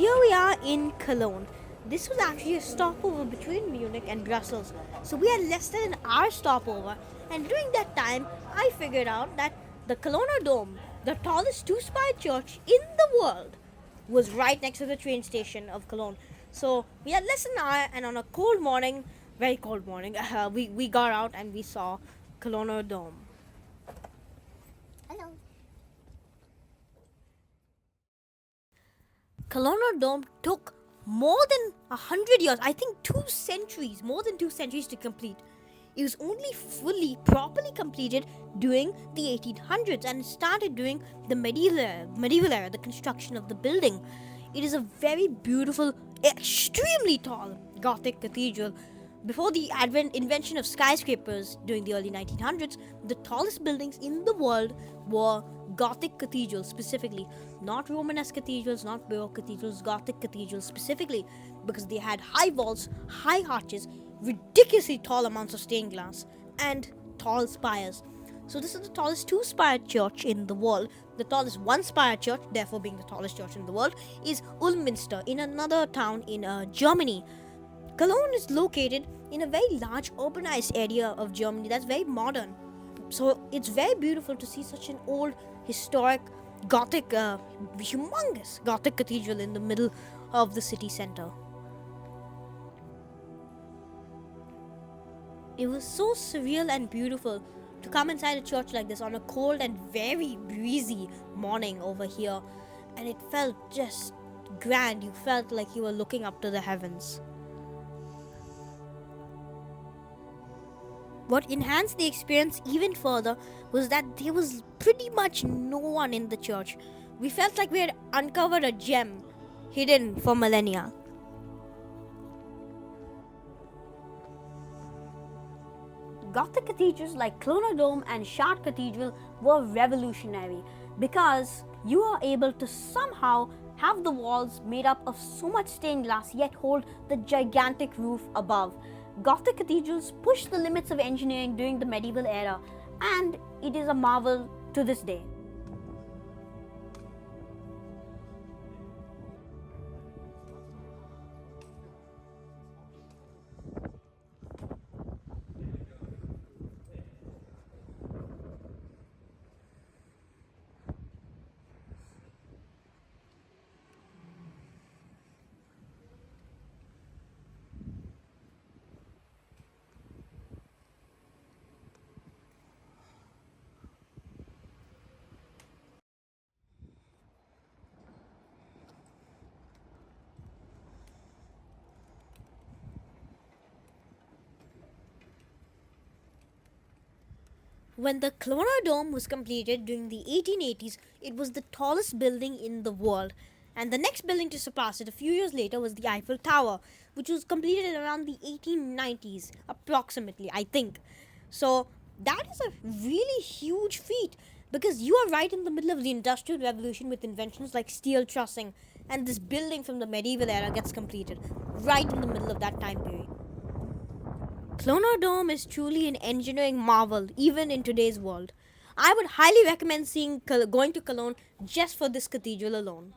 here we are in Cologne. This was actually a stopover between Munich and Brussels. So we had less than an hour stopover, and during that time, I figured out that the Cologne Dome, the tallest two-spired church in the world, was right next to the train station of Cologne. So we had less than an hour, and on a cold morning, very cold morning, we got out and we saw Cologne Dome. Hello. Cologne Dome took more than 100 years, I think 2 centuries, more than 2 centuries to complete. It was only fully, properly completed during the 1800s and started during the medieval era, the construction of the building. It is a very beautiful, extremely tall Gothic cathedral. Before the invention of skyscrapers during the early 1900s, the tallest buildings in the world were Gothic cathedrals specifically. Not Romanesque cathedrals, not Baroque cathedrals, Gothic cathedrals specifically, because they had high vaults, high arches, ridiculously tall amounts of stained glass, and tall spires. So this is the tallest two-spired church in the world. The tallest one-spired church, therefore being the tallest church in the world, is Ulminster in another town in Germany. Cologne is located in a very large urbanized area of Germany that's very modern. So it's very beautiful to see such an old, historic, Gothic, humongous Gothic cathedral in the middle of the city center. It was so surreal and beautiful to come inside a church like this on a cold and very breezy morning over here, and it felt just grand. You felt like you were looking up to the heavens. What enhanced the experience even further was that there was pretty much no one in the church. We felt like we had uncovered a gem hidden for millennia. Gothic cathedrals like Cologne Dome and Chartres Cathedral were revolutionary because you are able to somehow have the walls made up of so much stained glass yet hold the gigantic roof above. Gothic cathedrals pushed the limits of engineering during the medieval era, and it is a marvel to this day. When the Cologne Dome was completed during the 1880s, it was the tallest building in the world. And the next building to surpass it a few years later was the Eiffel Tower, which was completed around the 1890s, approximately, I think. So that is a really huge feat because you are right in the middle of the Industrial Revolution with inventions like steel trussing, and this building from the medieval era gets completed right in the middle of that time period. Cologne Dome is truly an engineering marvel, even in today's world. I would highly recommend going to Cologne just for this cathedral alone.